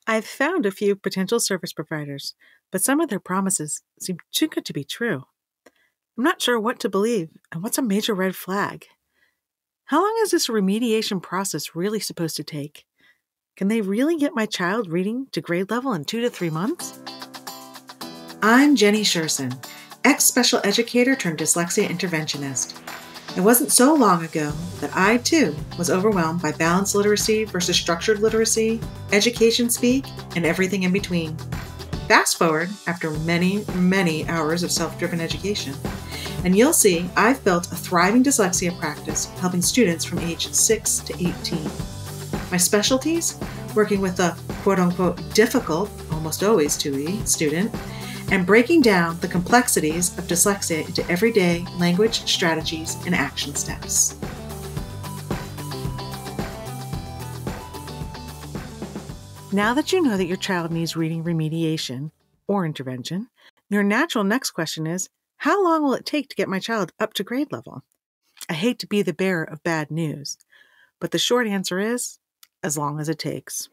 I've found a few potential service providers, but some of their promises seem too good to be true. I'm not sure what to believe and what's a major red flag. How long is this remediation process really supposed to take? Can they really get my child reading to grade level in 2 to 3 months? I'm Jenny Scherson, ex-special educator turned dyslexia interventionist. It wasn't so long ago that I, too, was overwhelmed by balanced literacy versus structured literacy, education speak, and everything in between. Fast forward after many, many hours of self-driven education, and you'll see I've built a thriving dyslexia practice helping students from age 6 to 18. My specialties? Working with the quote-unquote difficult, almost always 2E, student, and breaking down the complexities of dyslexia into everyday language strategies and action steps. Now that you know that your child needs reading remediation or intervention, your natural next question is, how long will it take to get my child up to grade level? I hate to be the bearer of bad news, but the short answer is, as long as it takes.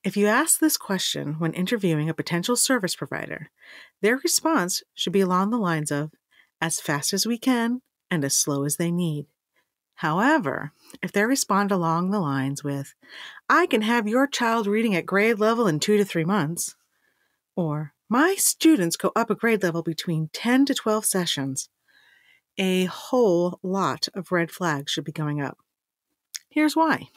If you ask this question when interviewing a potential service provider, their response should be along the lines of, as fast as we can and as slow as they need. However, if they respond along the lines with, I can have your child reading at grade level in 2 to 3 months, or my students go up a grade level between 10 to 12 sessions, a whole lot of red flags should be going up. Here's why.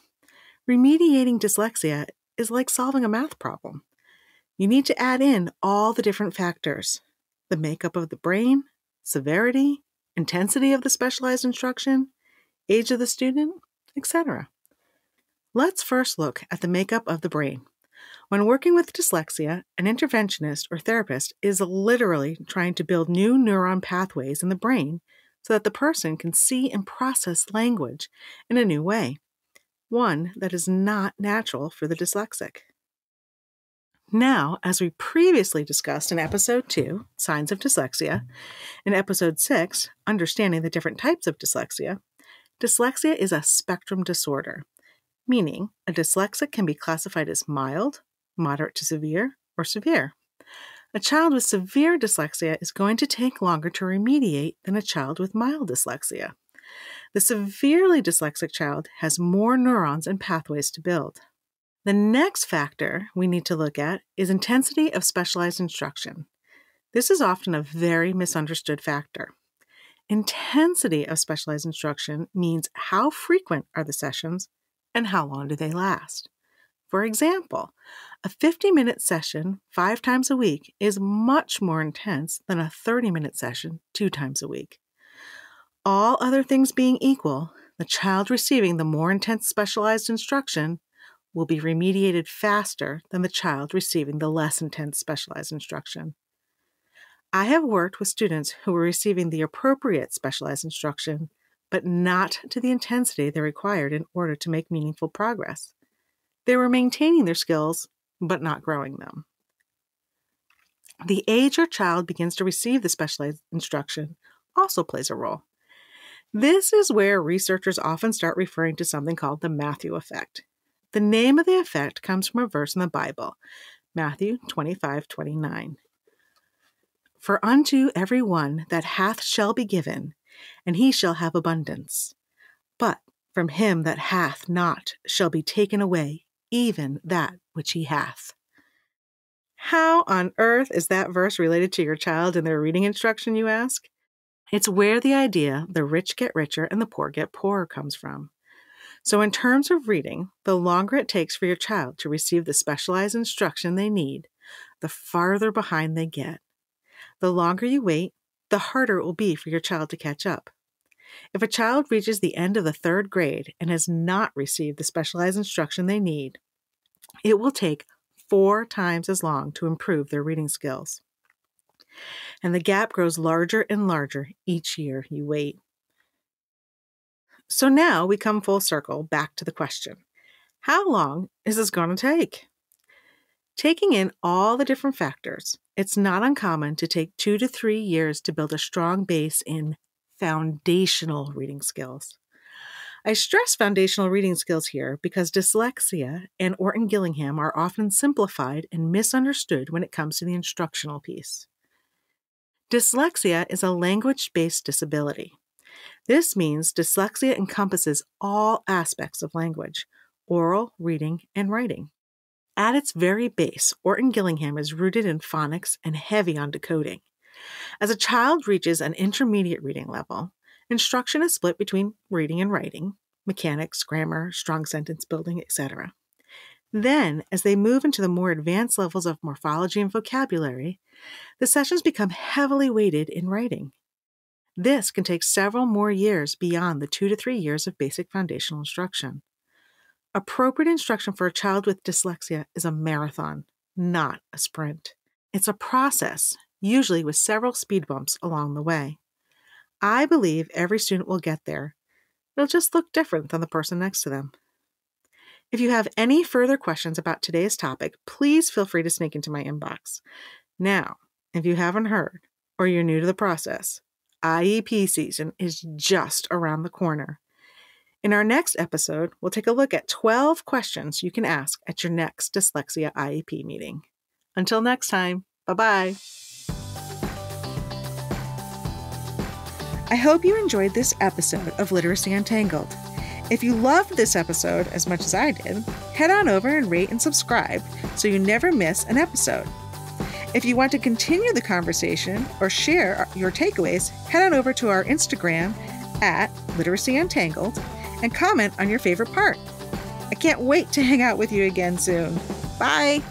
Remediating dyslexia is like solving a math problem. You need to add in all the different factors: the makeup of the brain, severity, intensity of the specialized instruction, age of the student, etc. Let's first look at the makeup of the brain. When working with dyslexia, an interventionist or therapist is literally trying to build new neuron pathways in the brain so that the person can see and process language in a new way, one that is not natural for the dyslexic. Now, as we previously discussed in Episode 2, Signs of Dyslexia, and Episode 6, Understanding the Different Types of Dyslexia, dyslexia is a spectrum disorder, meaning a dyslexic can be classified as mild, moderate to severe, or severe. A child with severe dyslexia is going to take longer to remediate than a child with mild dyslexia. The severely dyslexic child has more neurons and pathways to build. The next factor we need to look at is intensity of specialized instruction. This is often a very misunderstood factor. Intensity of specialized instruction means how frequent are the sessions and how long do they last. For example, a 50-minute session 5 times a week is much more intense than a 30-minute session 2 times a week. All other things being equal, the child receiving the more intense specialized instruction will be remediated faster than the child receiving the less intense specialized instruction. I have worked with students who were receiving the appropriate specialized instruction, but not to the intensity they required in order to make meaningful progress. They were maintaining their skills, but not growing them. The age your child begins to receive the specialized instruction also plays a role. This is where researchers often start referring to something called the Matthew effect. The name of the effect comes from a verse in the Bible, Matthew 25:29. For unto every one that hath shall be given, and he shall have abundance. But from him that hath not shall be taken away even that which he hath. How on earth is that verse related to your child and their reading instruction, you ask? It's where the idea, the rich get richer and the poor get poorer, comes from. So in terms of reading, the longer it takes for your child to receive the specialized instruction they need, the farther behind they get. The longer you wait, the harder it will be for your child to catch up. If a child reaches the end of the 3rd grade and has not received the specialized instruction they need, it will take 4 times as long to improve their reading skills. And the gap grows larger and larger each year you wait. So now we come full circle back to the question, how long is this going to take? Taking in all the different factors, it's not uncommon to take 2 to 3 years to build a strong base in foundational reading skills. I stress foundational reading skills here because dyslexia and Orton-Gillingham are often simplified and misunderstood when it comes to the instructional piece. Dyslexia is a language-based disability. This means dyslexia encompasses all aspects of language: oral, reading, and writing. At its very base, Orton-Gillingham is rooted in phonics and heavy on decoding. As a child reaches an intermediate reading level, instruction is split between reading and writing, mechanics, grammar, strong sentence building, etc. Then, as they move into the more advanced levels of morphology and vocabulary, the sessions become heavily weighted in writing. This can take several more years beyond the 2 to 3 years of basic foundational instruction. Appropriate instruction for a child with dyslexia is a marathon, not a sprint. It's a process, usually with several speed bumps along the way. I believe every student will get there. It'll just look different than the person next to them. If you have any further questions about today's topic, please feel free to sneak into my inbox. Now, if you haven't heard, or you're new to the process, IEP season is just around the corner. In our next episode, we'll take a look at 12 questions you can ask at your next Dyslexia IEP meeting. Until next time, bye-bye. I hope you enjoyed this episode of Literacy Untangled. If you loved this episode as much as I did, head on over and rate and subscribe so you never miss an episode. If you want to continue the conversation or share your takeaways, head on over to our Instagram at Literacy Untangled and comment on your favorite part. I can't wait to hang out with you again soon. Bye!